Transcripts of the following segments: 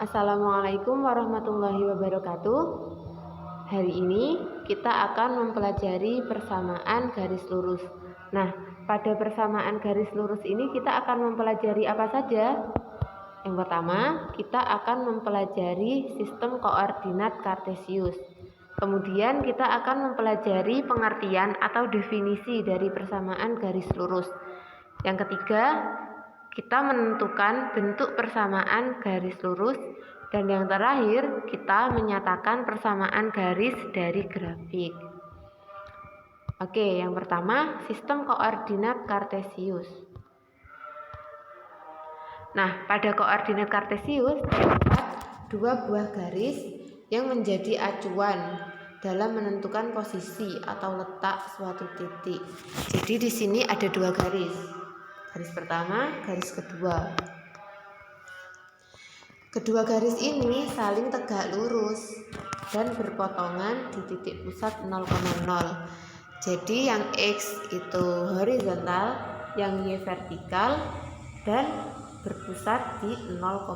Assalamualaikum warahmatullahi wabarakatuh. Hari ini kita akan mempelajari persamaan garis lurus. Nah, pada persamaan garis lurus ini kita akan mempelajari apa saja? Yang pertama, kita akan mempelajari sistem koordinat kartesius. Kemudian kita akan mempelajari pengertian atau definisi dari persamaan garis lurus. Yang ketiga, kita menentukan bentuk persamaan garis lurus. Dan yang terakhir, kita menyatakan persamaan garis dari grafik. Oke, yang pertama, sistem koordinat kartesius. Nah, pada koordinat kartesius terdapat dua buah garis yang menjadi acuan dalam menentukan posisi atau letak suatu titik. Jadi di sini ada dua garis. Garis pertama, garis kedua. Kedua garis ini saling tegak lurus dan berpotongan di titik pusat 0,0. Jadi yang X itu horizontal, yang Y vertikal dan berpusat di 0,0.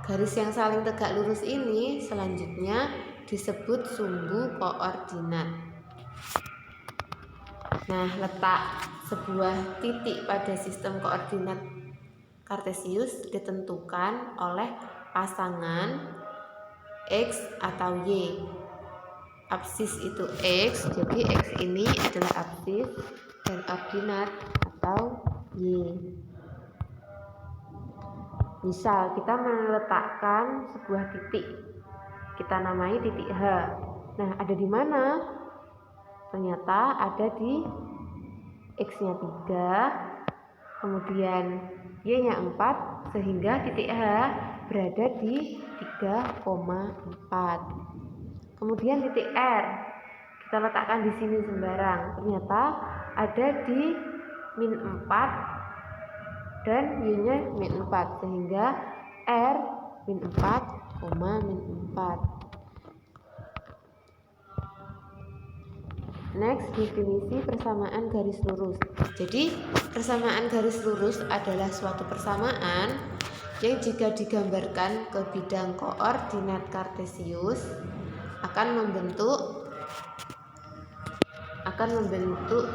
Garis yang saling tegak lurus ini selanjutnya disebut sumbu koordinat. Nah, letak sebuah titik pada sistem koordinat kartesius ditentukan oleh pasangan X atau Y. Absis itu X, jadi X ini adalah absis dan koordinat atau Y. Misal kita meletakkan sebuah titik, kita namai titik H. Nah, ada di mana? Ternyata ada di X-nya 3, kemudian Y-nya 4, sehingga titik H berada di 3,4. Kemudian titik R kita letakkan di sini sembarang, ternyata ada di -4 dan Y-nya -4, sehingga R -4, -4. Next, definisi persamaan garis lurus. Jadi, persamaan garis lurus adalah suatu persamaan yang jika digambarkan ke bidang koordinat kartesius akan membentuk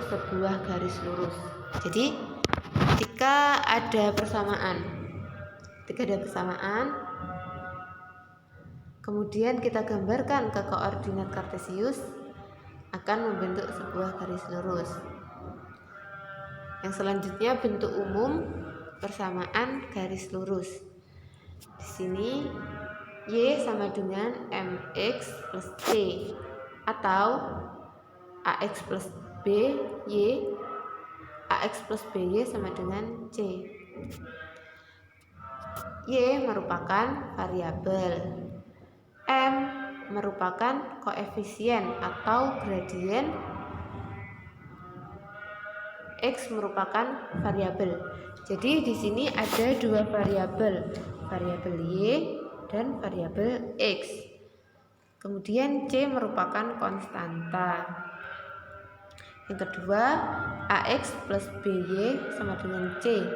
sebuah garis lurus. Jadi, jika ada persamaan, kemudian kita gambarkan ke koordinat kartesius, akan membentuk sebuah garis lurus. Yang selanjutnya, bentuk umum persamaan garis lurus. Di sini Y sama dengan MX plus C atau AX plus BY, AX plus BY sama dengan C. Y merupakan variabel, M merupakan koefisien atau gradien, X merupakan variabel. Jadi di sini ada dua variabel Y dan variabel X. Kemudian C merupakan konstanta. Yang kedua, AX plus BY sama dengan C,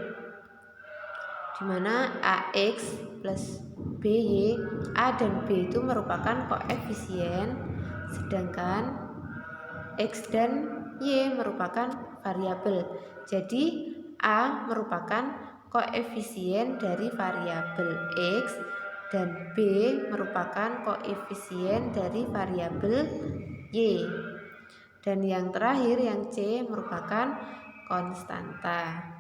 di mana AX plus BY, A dan B itu merupakan koefisien, sedangkan X dan Y merupakan variabel. Jadi A merupakan koefisien dari variabel X dan B merupakan koefisien dari variabel Y. Dan yang terakhir, yang C merupakan konstanta.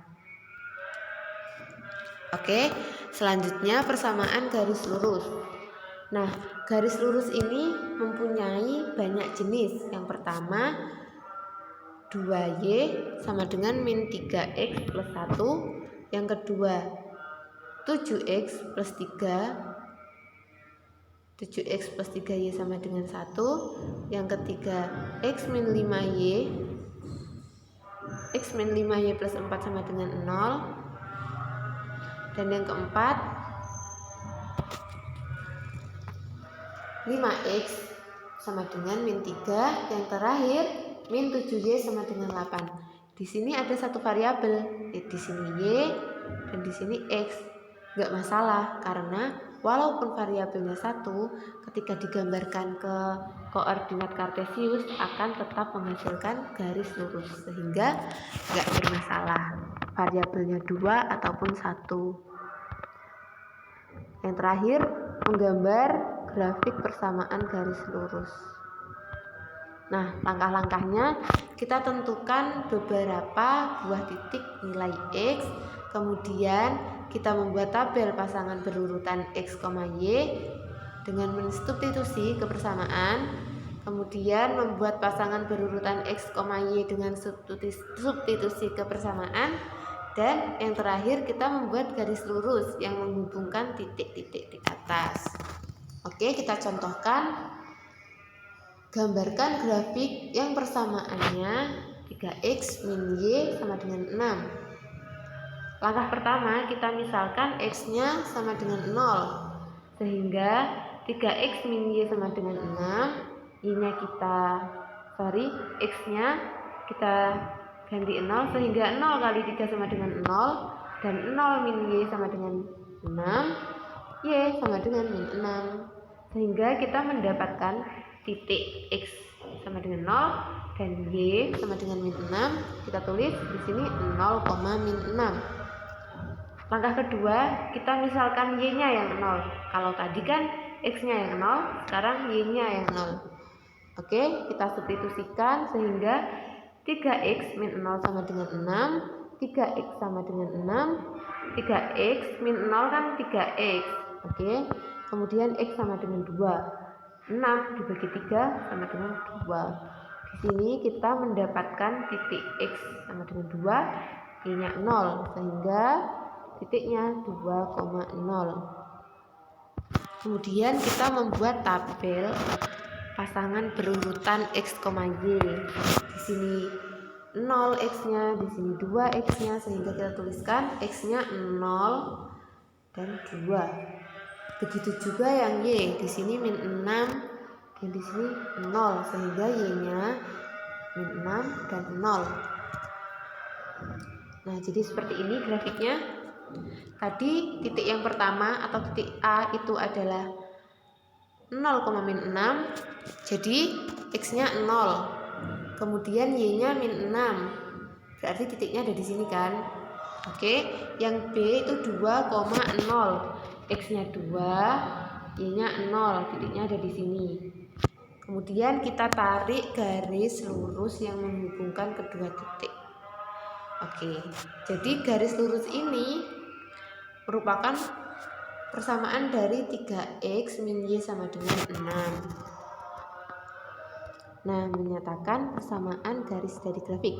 Oke, selanjutnya persamaan garis lurus. Nah, garis lurus ini mempunyai banyak jenis. Yang pertama, 2Y sama dengan -3X plus 1. Yang kedua, 7X plus 3. 7X plus 3Y sama dengan 1. Yang ketiga, X-5Y. X-5Y plus 4 sama dengan 0. Dan yang keempat, 5X sama dengan -3. Yang terakhir, -7Y sama dengan 8. Di sini ada satu variabel, di sini Y dan di sini X. nggak masalah, karena walaupun variabelnya 1, ketika digambarkan ke koordinat kartesius akan tetap menghasilkan garis lurus, sehingga nggak bermasalah variabelnya 2 ataupun 1. Yang terakhir, menggambar grafik persamaan garis lurus. Nah, langkah-langkahnya kita tentukan beberapa buah titik nilai X, kemudian kita membuat tabel pasangan berurutan X, Y dengan mensubstitusi kebersamaan, kemudian membuat pasangan berurutan X, Y dengan substitusi kebersamaan, dan yang terakhir kita membuat garis lurus yang menghubungkan titik-titik di atas. Oke, kita contohkan. Gambarkan grafik yang persamaannya 3x min y sama dengan 6. Langkah pertama, kita misalkan x-nya sama dengan 0, sehingga 3x min y sama dengan 6, y-nya x-nya kita ganti 0, sehingga 0 kali 3 sama dengan 0, dan 0 min y sama dengan 6, y sama dengan min 6, sehingga kita mendapatkan titik x sama dengan 0 dan y sama dengan min 6. Kita tulis di sini 0, min 6. Langkah kedua, kita misalkan y-nya yang 0. Kalau tadi kan x-nya yang 0, sekarang y-nya yang 0. Oke, kita substitusikan sehingga 3x min 0 sama dengan 6, 3x sama dengan 6, 3x min 0 kan 3x. Oke, kemudian x sama dengan 2. 6 dibagi 3 sama dengan 2. Di sini kita mendapatkan titik x sama dengan 2, y-nya 0, sehingga titiknya 2,0. Kemudian kita membuat tabel pasangan berurutan x, y. Di sini 0 x-nya, di sini 2 x-nya, sehingga kita tuliskan x-nya 0 dan 2. Begitu juga yang y, di sini min 6 dan di sini 0, sehingga y-nya min 6 dan 0. Nah, jadi seperti ini grafiknya. Tadi titik yang pertama atau titik A itu adalah 0, min 6. Jadi x-nya 0. Kemudian y-nya min 6. Berarti titiknya ada di sini kan? Oke, yang B itu 2,0. X-nya 2, Y-nya 0, titiknya ada di sini. Kemudian kita tarik garis lurus yang menghubungkan kedua titik. Oke, jadi garis lurus ini merupakan persamaan dari 3x min y sama dengan 6. Nah, menyatakan persamaan garis dari grafik.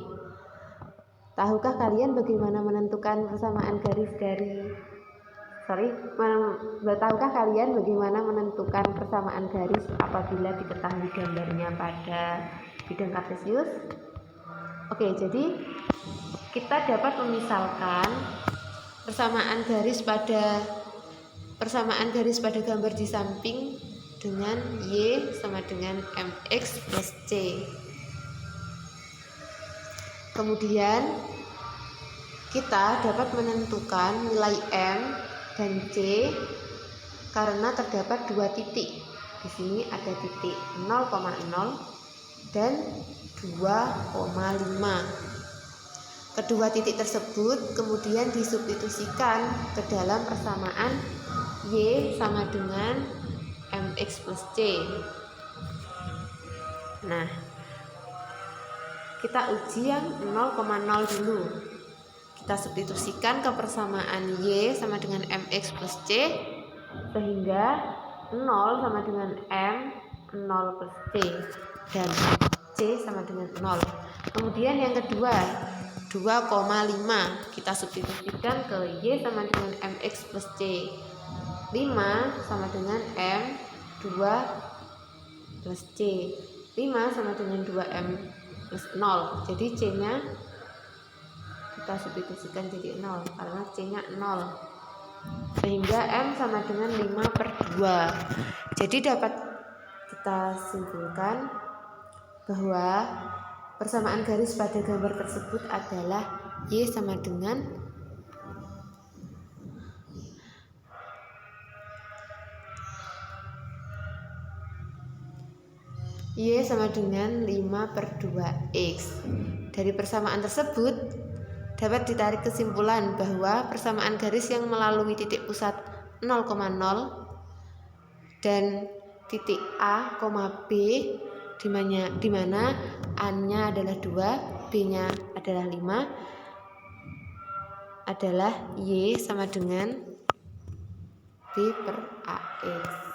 Tahukah kalian bagaimana menentukan persamaan garis dari tahukah kalian bagaimana menentukan persamaan garis apabila diketahui gambarnya pada bidang kartesius? Oke, jadi kita dapat memisalkan persamaan garis pada gambar di samping dengan y sama dengan mx plus c. Kemudian kita dapat menentukan nilai m dan C karena terdapat dua titik. Di sini ada titik 0,0 dan 2,5. Kedua titik tersebut kemudian disubstitusikan ke dalam persamaan Y sama dengan MX plus C. Nah, kita uji yang 0,0 dulu. Kita substitusikan ke persamaan Y sama dengan MX plus C, sehingga 0 sama dengan M, 0 plus C, dan C sama dengan 0. Kemudian yang kedua 2,5, kita substitusikan ke Y sama dengan MX plus C. 5 sama dengan M, 2 plus C. 5 sama dengan 2M plus 0. Jadi C nya kita substitusikan jadi 0 karena C nya 0, sehingga M sama dengan 5/2. Jadi dapat kita simpulkan bahwa persamaan garis pada gambar tersebut adalah Y sama dengan Y sama dengan 5/2X. Dari persamaan tersebut dapat ditarik kesimpulan bahwa persamaan garis yang melalui titik pusat 0,0 dan titik A, B di mana A-nya adalah 2, B-nya adalah 5 adalah Y sama dengan B/AX.